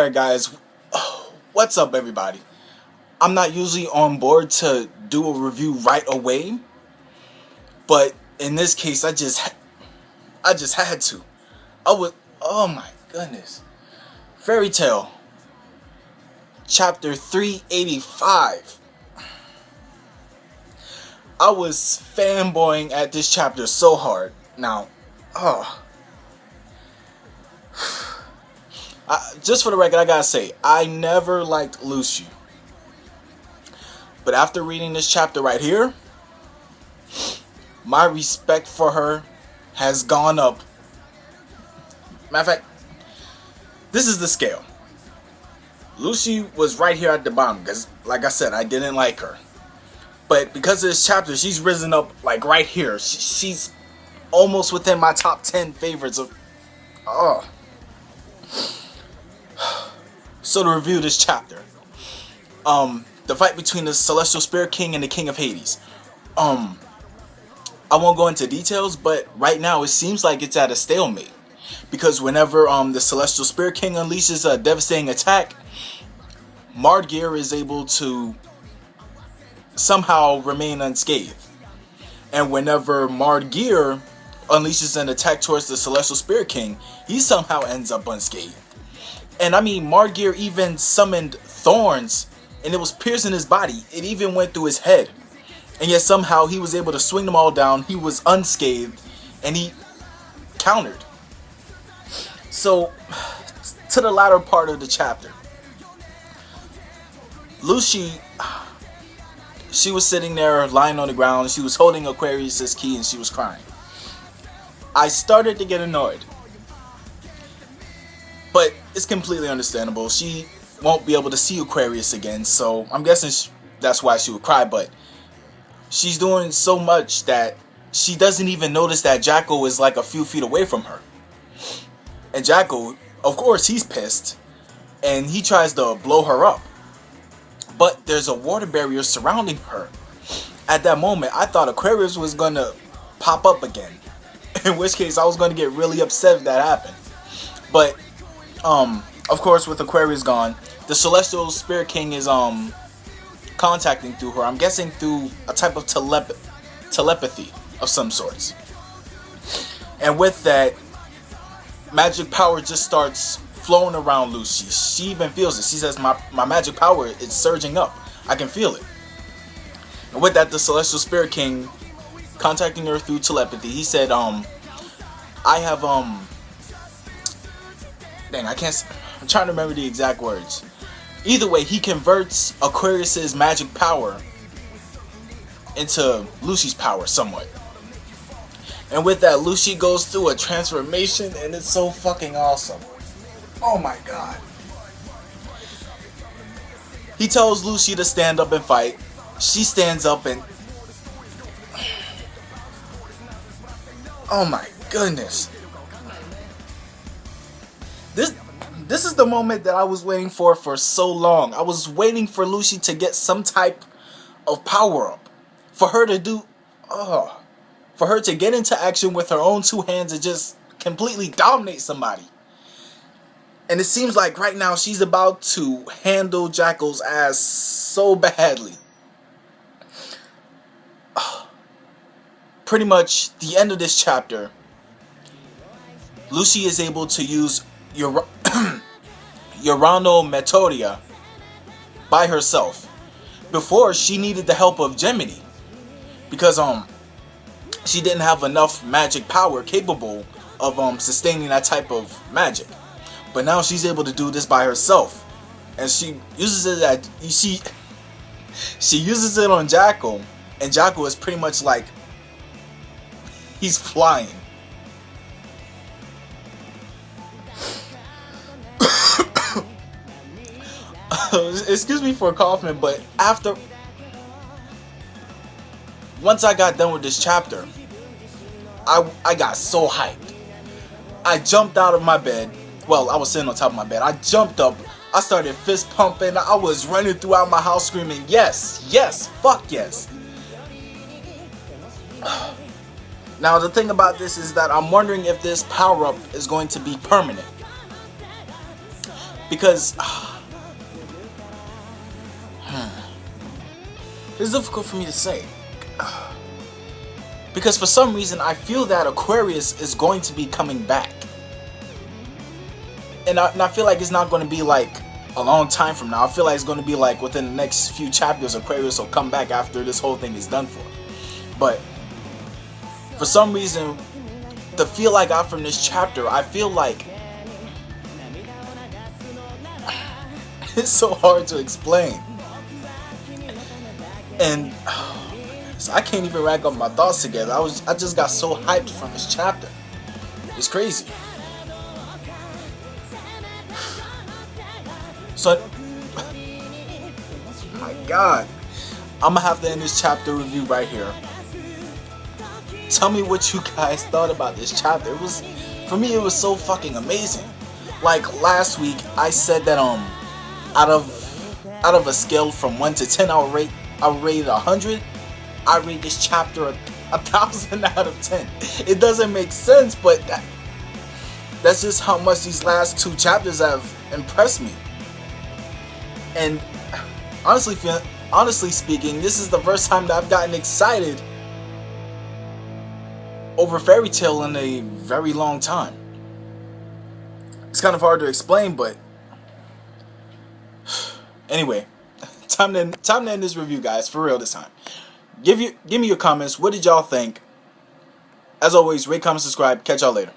Alright guys, what's up everybody? I'm not usually on board to do a review right away, but in this case I just had to. Oh my goodness. Fairy Tale chapter 385. I was fanboying at this chapter so hard. Now, just for the record, I gotta say, I never liked Lucy. But after reading this chapter right here, my respect for her has gone up. Matter of fact, this is the scale. Lucy was right here at the bottom because, like I said, I didn't like her. But because of this chapter, she's risen up like right here. She's almost within my top 10 favorites of... So to review this chapter, the fight between the Celestial Spirit King and the King of Hades. I won't go into details, but right now it seems like it's at a stalemate. Because whenever the Celestial Spirit King unleashes a devastating attack, Geer is able to somehow remain unscathed. And whenever Geer unleashes an attack towards the Celestial Spirit King, he somehow ends up unscathed. And I mean, Geer even summoned thorns, and it was piercing his body. It even went through his head. And yet somehow he was able to swing them all down. He was unscathed, and he countered. So, to the latter part of the chapter, Lucy, she was sitting there lying on the ground. She was holding Aquarius' key and she was crying. I started to get annoyed. But it's completely understandable. She won't be able to see Aquarius again, so I'm guessing that's why she would cry. But she's doing so much that she doesn't even notice that Jackal is like a few feet away from her. And Jackal, of course, he's pissed. And he tries to blow her up. But there's a water barrier surrounding her. At that moment, I thought Aquarius was going to pop up again. In which case, I was going to get really upset if that happened. But, of course, with Aquarius gone, the Celestial Spirit King is contacting through her. I'm guessing through a type of telepathy of some sorts. And with that, magic power just starts flowing around Lucy. She even feels it. She says, my magic power is surging up. I can feel it. And with that, the Celestial Spirit King contacting her through telepathy, he said, I have, I'm trying to remember the exact words. Either way, he converts Aquarius's magic power into Lucy's power somewhat. And with that, Lucy goes through a transformation, and it's so fucking awesome. Oh my god. He tells Lucy to stand up and fight. She stands up and... Oh my goodness. This is the moment that I was waiting for so long. I was waiting for Lucy to get some type of power up. For her to do... For her to get into action with her own two hands and just completely dominate somebody. And it seems like right now she's about to handle Jackal's ass so badly. Pretty much the end of this chapter, Lucy is able to use Metodia by herself. Before, she needed the help of Gemini. Because she didn't have enough magic power capable of sustaining that type of magic. But now she's able to do this by herself. And she uses it she uses it on Jackal, and Jackal is pretty much like he's flying. Excuse me for coughing, but once I got done with this chapter, I got so hyped. I jumped out of my bed. Well, I was sitting on top of my bed. I jumped up. I started fist pumping. I was running throughout my house screaming, yes, yes, fuck yes. Now, the thing about this is that I'm wondering if this power-up is going to be permanent. because it's difficult for me to say. Because for some reason I feel that Aquarius is going to be coming back. And I feel like it's not going to be like a long time from now. I feel like it's going to be like within the next few chapters Aquarius will come back after this whole thing is done for. But for some reason, the feel I got from this chapter, I feel like it's so hard to explain. And so I can't even rack up my thoughts together. I just got so hyped from this chapter. It's crazy. So, my God, I'm gonna have to end this chapter review right here. Tell me what you guys thought about this chapter. For me, it was so fucking amazing. Like last week, I said that out of a scale from 1 to 10, I would rate it 100. I rate this chapter 1,000 out of 10. It doesn't make sense, but that's just how much these last 2 chapters have impressed me. And honestly speaking, this is the first time that I've gotten excited over Fairy Tail in a very long time. It's kind of hard to explain, but anyway, time to end this review, guys. For real this time. Give me your comments. What did y'all think? As always, rate, comment, subscribe. Catch y'all later.